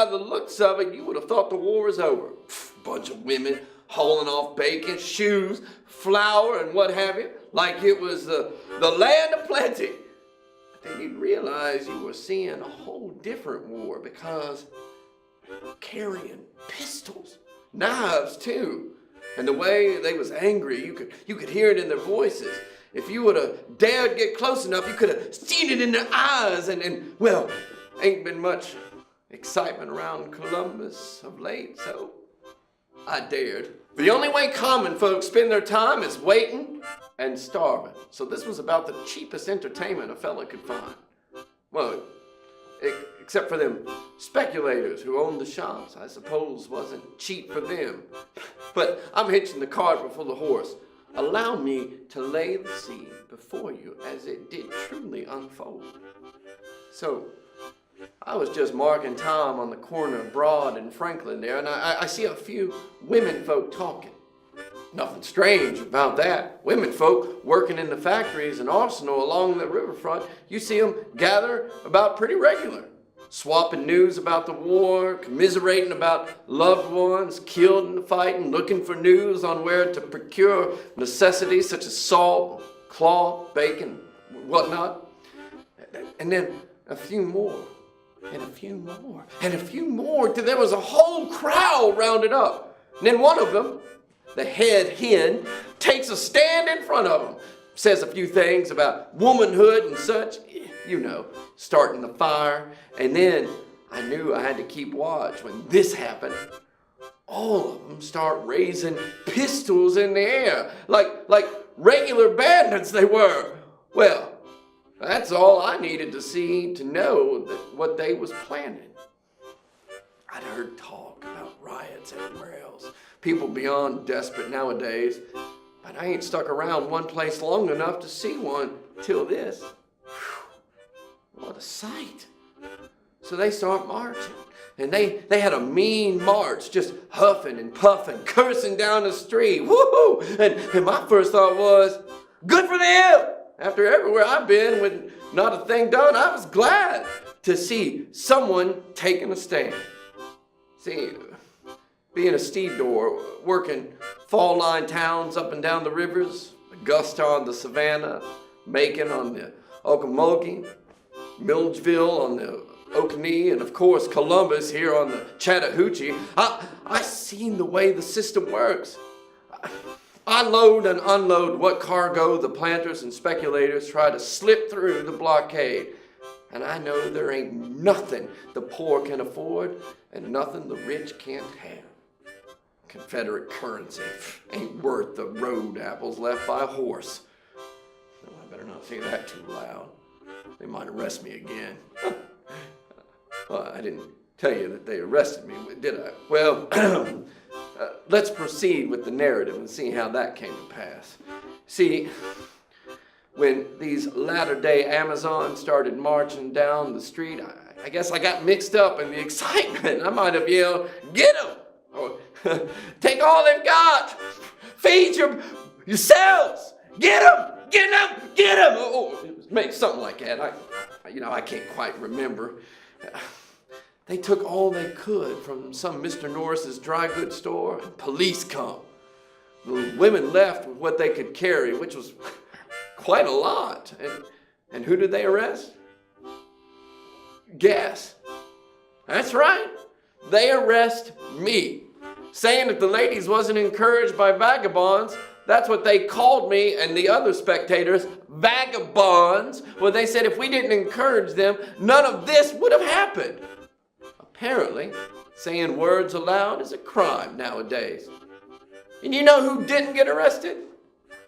by the looks of it, you would have thought the war was over. Bunch of women hauling off bacon, shoes, flour, and what have you, like it was the land of plenty. But then you'd realize you were seeing a whole different war, because they were carrying pistols, knives too. And the way they was angry, you could hear it in their voices. If you would have dared get close enough, you could have seen it in their eyes. And well, ain't been much excitement around Columbus of late, so I dared. The only way common folks spend their time is waiting and starving. So this was about the cheapest entertainment a fella could find. Well, except for them speculators who owned the shops. I suppose wasn't cheap for them. But I'm hitching the cart before the horse. Allow me to lay the scene before you as it did truly unfold. So, I was just marking time on the corner of Broad and Franklin there, and I see a few women folk talking. Nothing strange about that. Women folk working in the factories and arsenal along the riverfront, you see them gather about pretty regular. Swapping news about the war, commiserating about loved ones killed in the fighting, looking for news on where to procure necessities such as salt, cloth, bacon, whatnot. And then a few more, and a few more, and a few more, till there was a whole crowd rounded up. And then one of them, the head hen, takes a stand in front of them, says a few things about womanhood and such, you know, starting the fire. And then I knew I had to keep watch when this happened. All of them start raising pistols in the air, like regular bandits they were. Well, that's all I needed to see to know that what they was planning. I'd heard talk about riots everywhere else. People beyond desperate nowadays. But I ain't stuck around one place long enough to see one till this. Whew, what a sight. So they start marching. And they had a mean march, just huffing and puffing, cursing down the street. Woo-hoo! And my first thought was, good for them! After everywhere I've been with not a thing done, I was glad to see someone taking a stand. See, being a stevedore, working fall line towns up and down the rivers, Augusta on the Savannah, Macon on the Okmulgee, Milledgeville on the Oconee, and of course Columbus here on the Chattahoochee, I seen the way the system works. I load and unload what cargo the planters and speculators try to slip through the blockade. And I know there ain't nothing the poor can afford and nothing the rich can't have. Confederate currency ain't worth the road apples left by a horse. Oh, I better not say that too loud. They might arrest me again. Well, I didn't tell you that they arrested me, did I? Well, let's proceed with the narrative and see how that came to pass. See, when these latter-day Amazons started marching down the street, I guess I got mixed up in the excitement. I might have yelled, "Get them!" Or, "Take all they've got! Feed yourselves! Get them! Get them! Get them!" Oh, it was maybe something like that. I can't quite remember. They took all they could from some Mr. Norris's dry goods store, and police come. The women left with what they could carry, which was quite a lot. And who did they arrest? Guess. That's right. They arrest me, saying that the ladies wasn't encouraged by vagabonds. That's what they called me and the other spectators, vagabonds. Well, they said if we didn't encourage them, none of this would have happened. Apparently, saying words aloud is a crime nowadays. And you know who didn't get arrested?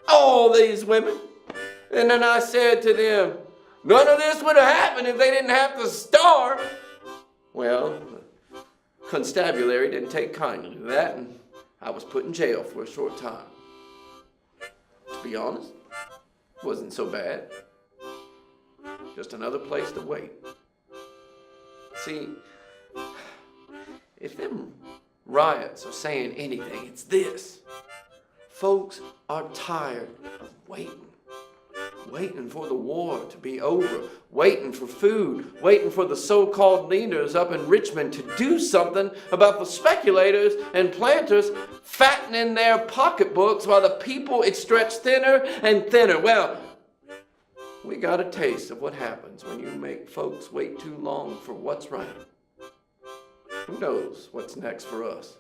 All these women. And then I said to them, none of this would have happened if they didn't have to starve. Well, the constabulary didn't take kindly to that, and I was put in jail for a short time. To be honest, it wasn't so bad. Just another place to wait. See, if them riots are saying anything, it's this. Folks are tired of waiting. waiting for the war to be over, waiting for food, waiting for the so-called leaders up in Richmond to do something about the speculators and planters fattening their pocketbooks while the people, it stretched thinner and thinner. Well, we got a taste of what happens when you make folks wait too long for what's right. Who knows what's next for us?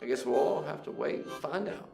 I guess we'll all have to wait and find out.